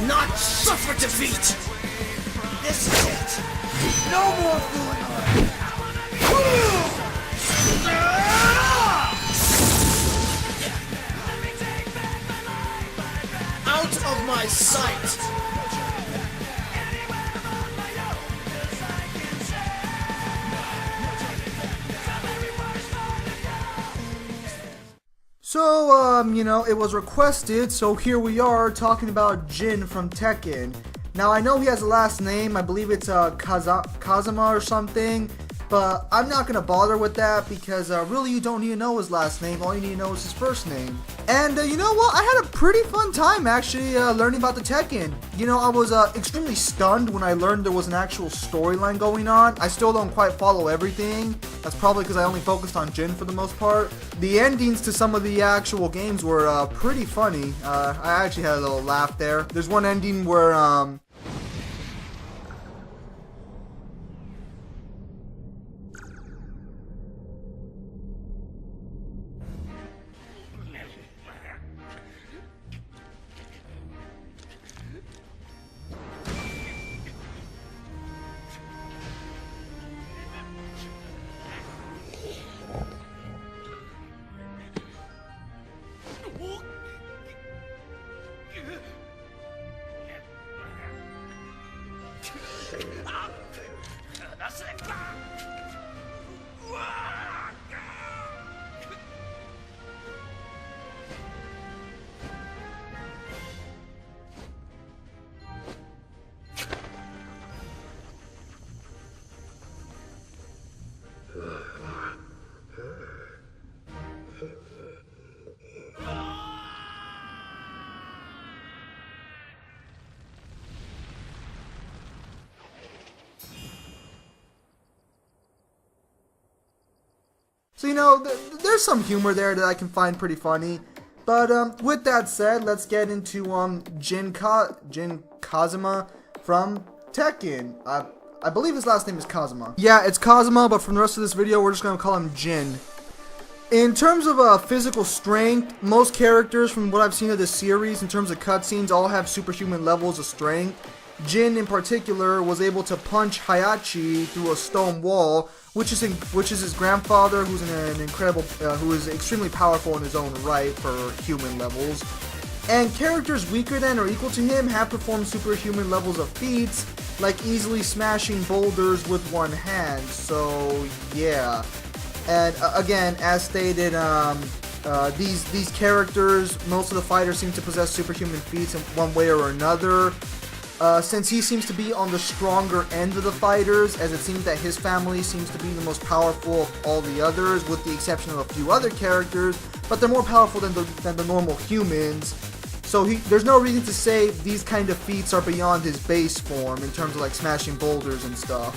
not suffer defeat! This is it! No more fooling around! Out of my sight! So, it was requested, so here we are talking about Jin from Tekken. Now, I know he has a last name, I believe it's Kazama or something, but I'm not going to bother with that because really you don't need to know his last name, all you need to know is his first name. And you know what, I had a pretty fun time actually learning about the Tekken. You know, I was extremely stunned when I learned there was an actual storyline going on. I still don't quite follow everything. That's probably because I only focused on Jin for the most part. The endings to some of the actual games were pretty funny. I actually had a little laugh there. There's one ending where so, you know, there's some humor there that I can find pretty funny. But with that said, let's get into Jin Kazama from Tekken. I believe his last name is Kazama. Yeah, it's Kazama, but from the rest of this video, we're just going to call him Jin. In terms of physical strength, most characters from what I've seen of this series, in terms of cutscenes, all have superhuman levels of strength. Jin, in particular, was able to punch Heihachi through a stone wall, which is his grandfather, who's who is extremely powerful in his own right for human levels. And characters weaker than or equal to him have performed superhuman levels of feats, like easily smashing boulders with one hand. So yeah. And again, as stated, these characters, most of the fighters seem to possess superhuman feats in one way or another. Since he seems to be on the stronger end of the fighters, as it seems that his family seems to be the most powerful of all the others, with the exception of a few other characters, but they're more powerful than the normal humans. So there's no reason to say these kind of feats are beyond his base form in terms of like smashing boulders and stuff.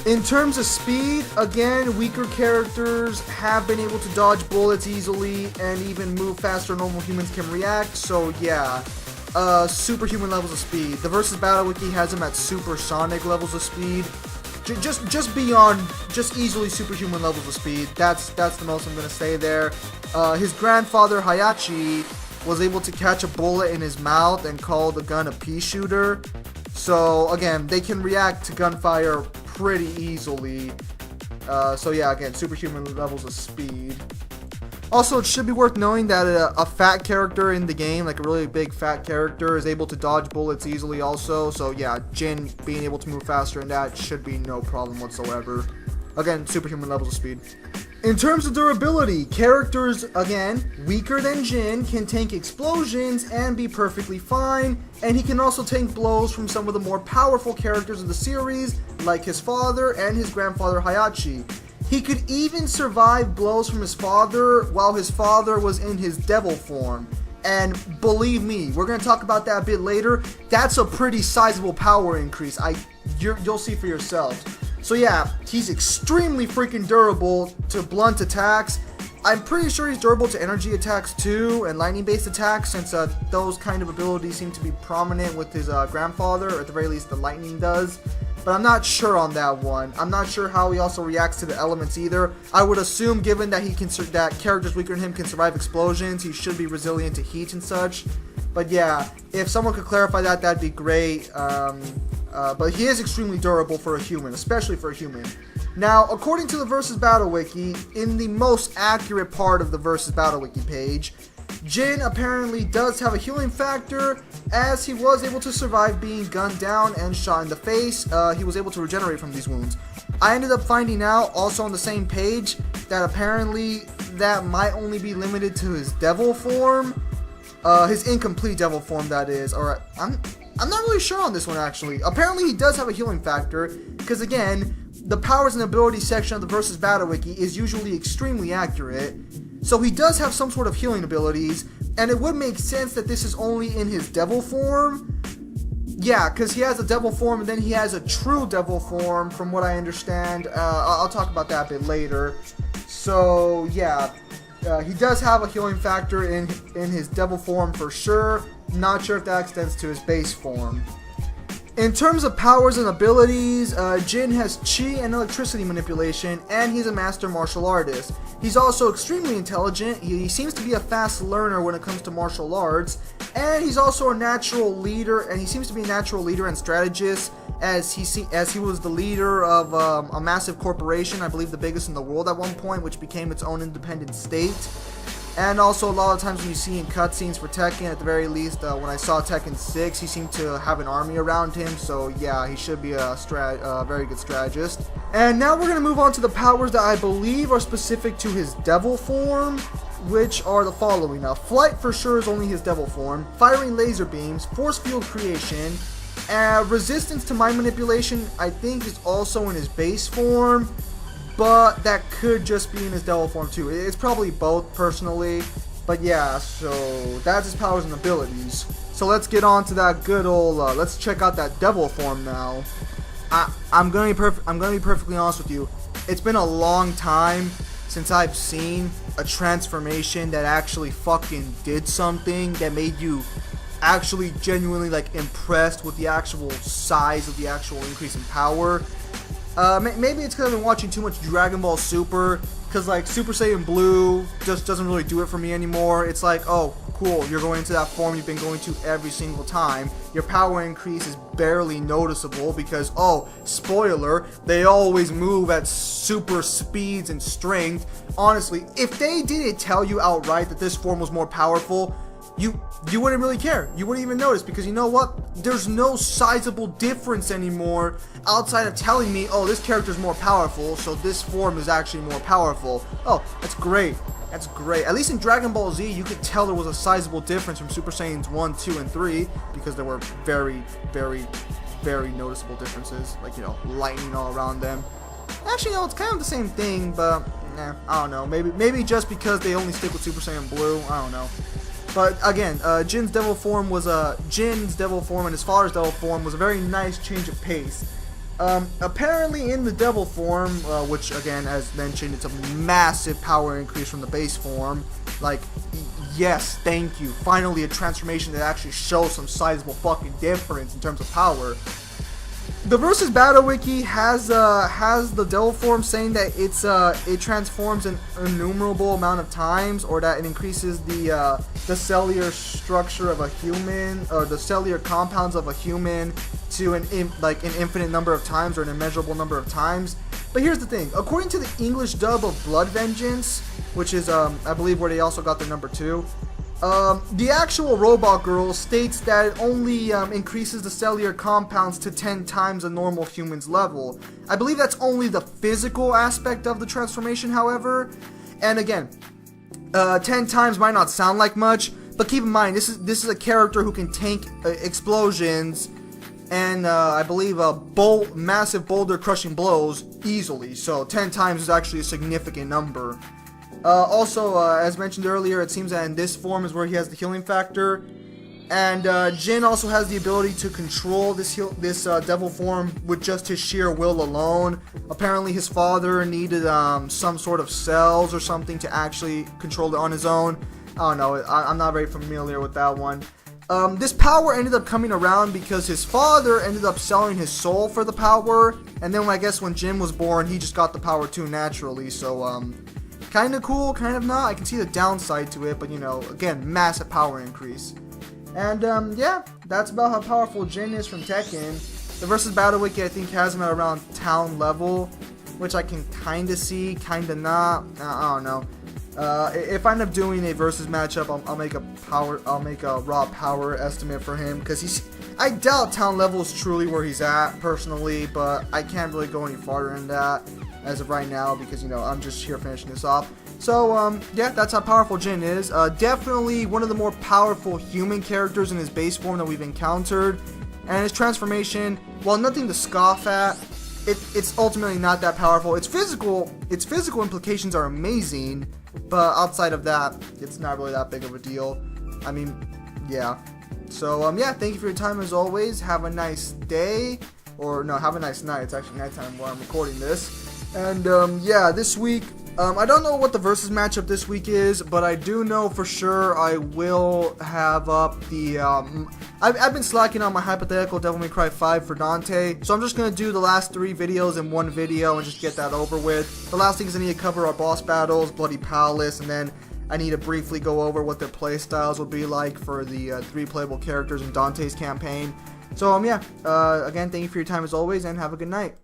In terms of speed, again, weaker characters have been able to dodge bullets easily and even move faster than normal humans can react, so yeah. Superhuman levels of speed. The Versus Battle Wiki has him at supersonic levels of speed. Just beyond, just easily superhuman levels of speed. That's the most I'm gonna say there. His grandfather Heihachi was able to catch a bullet in his mouth and call the gun a pea shooter. So again, they can react to gunfire pretty easily. So yeah, again, superhuman levels of speed. Also, it should be worth knowing that a fat character in the game, like a really big fat character, is able to dodge bullets easily also. So yeah, Jin being able to move faster in that should be no problem whatsoever. Again, superhuman levels of speed. In terms of durability, characters, again, weaker than Jin can tank explosions and be perfectly fine, and he can also tank blows from some of the more powerful characters of the series, like his father and his grandfather Heihachi. He could even survive blows from his father while his father was in his devil form. And believe me, we're going to talk about that a bit later. That's a pretty sizable power increase. You'll see for yourselves. So yeah, he's extremely freaking durable to blunt attacks. I'm pretty sure he's durable to energy attacks too, and lightning-based attacks, since those kind of abilities seem to be prominent with his grandfather, or at the very least the lightning does. but I'm not sure on that one. I'm not sure how he also reacts to the elements either. I would assume, given that that characters weaker than him can survive explosions, he should be resilient to heat and such. But yeah, if someone could clarify that, that'd be great. But he is extremely durable for a human, especially for a human. Now, according to the Versus Battle Wiki, in the most accurate part of the Versus Battle Wiki page, Jin apparently does have a healing factor, as he was able to survive being gunned down and shot in the face. He was able to regenerate from these wounds. I ended up finding out, also on the same page, that apparently that might only be limited to his devil form. His incomplete devil form, that is. Alright, I'm not really sure on this one, actually. Apparently he does have a healing factor, because again, the powers and abilities section of the Versus Battle Wiki is usually extremely accurate. So he does have some sort of healing abilities, and it would make sense that this is only in his devil form. Yeah, because he has a devil form, and then he has a true devil form, from what I understand. I'll talk about that a bit later. So, yeah, he does have a healing factor in his devil form for sure. Not sure if that extends to his base form. In terms of powers and abilities, Jin has chi and electricity manipulation, and he's a master martial artist. He's also extremely intelligent. He seems to be a fast learner when it comes to martial arts, and he's also a natural leader, and he seems to be a natural leader and strategist, as he was the leader of a massive corporation, I believe the biggest in the world at one point, which became its own independent state. And also, a lot of times when you see in cutscenes for Tekken, at the very least, when I saw Tekken 6, he seemed to have an army around him, so yeah, he should be a very good strategist. And now we're going to move on to the powers that I believe are specific to his devil form, which are the following. Now, flight for sure is only his devil form, firing laser beams, force field creation, resistance to mind manipulation I think is also in his base form, but that could just be in his devil form too. It's probably both, personally. But yeah, so that's his powers and abilities. So let's get on to that good old, let's check out that devil form now. I'm gonna be perfectly honest with you. It's been a long time since I've seen a transformation that actually fucking did something that made you actually genuinely like impressed with the actual size of the actual increase in power. Maybe it's because I've been watching too much Dragon Ball Super, because like Super Saiyan Blue just doesn't really do it for me anymore. It's like, oh, cool, you're going into that form you've been going to every single time. Your power increase is barely noticeable because, oh, spoiler, they always move at super speeds and strength. Honestly, if they didn't tell you outright that this form was more powerful, you wouldn't really care. You wouldn't even notice, because you know what? There's no sizable difference anymore outside of telling me, oh, this character's more powerful, so this form is actually more powerful. Oh, that's great. That's great. At least in Dragon Ball Z, you could tell there was a sizable difference from Super Saiyans 1, 2, and 3, because there were very, very, very noticeable differences, like, you know, lightning all around them. Actually, no, it's kind of the same thing, but, I don't know. Maybe just because they only stick with Super Saiyan Blue, I don't know. But again, Jin's devil form and his father's devil form was a very nice change of pace. Apparently in the devil form, which again, as mentioned, it's a massive power increase from the base form. Like, yes, thank you. Finally a transformation that actually shows some sizable fucking difference in terms of power. The Versus Battle Wiki has the devil form saying that it transforms an innumerable amount of times, or that it increases the cellular structure of a human, or the cellular compounds of a human to an infinite number of times, or an immeasurable number of times. But here's the thing: according to the English dub of Blood Vengeance, which is I believe where they also got their number 2. The actual Robot Girl states that it only increases the cellular compounds to 10 times a normal human's level. I believe that's only the physical aspect of the transformation, however. And again, 10 times might not sound like much, but keep in mind, this is a character who can tank explosions and I believe massive boulder crushing blows easily. So 10 times is actually a significant number. Also, as mentioned earlier, it seems that in this form is where he has the healing factor, and Jin also has the ability to control this devil form with just his sheer will alone. Apparently, his father needed some sort of cells or something to actually control it on his own. I don't know. I'm not very familiar with that one. this power ended up coming around because his father ended up selling his soul for the power, and then I guess when Jin was born, he just got the power too naturally. So kind of cool, kind of not. I can see the downside to it, but you know, again, massive power increase. And yeah, that's about how powerful Jin is from Tekken. The versus battle wiki I think has him at around town level, which I can kind of see, kind of not. I don't know. If I end up doing a versus matchup, I'll make a raw power estimate for him, because I doubt town level is truly where he's at personally, but I can't really go any farther than that as of right now, because you know, I'm just here finishing this off. So yeah, that's how powerful Jin is. Definitely one of the more powerful human characters in his base form that we've encountered, and his transformation, while nothing to scoff at, it's ultimately not that powerful. Its physical implications are amazing, but outside of that, it's not really that big of a deal. I mean, yeah. So yeah, thank you for your time as always. Have a nice day, or no, have a nice night. It's actually nighttime while I'm recording this. And yeah, this week, I don't know what the versus matchup this week is, but I do know for sure I will have up the, I've been slacking on my hypothetical Devil May Cry 5 for Dante, so I'm just going to do the last 3 videos in one video and just get that over with. The last things I need to cover are boss battles, Bloody Palace, and then I need to briefly go over what their playstyles will be like for the 3 playable characters in Dante's campaign. So yeah, again, thank you for your time as always, and have a good night.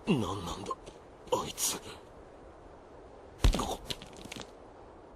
なんなんだ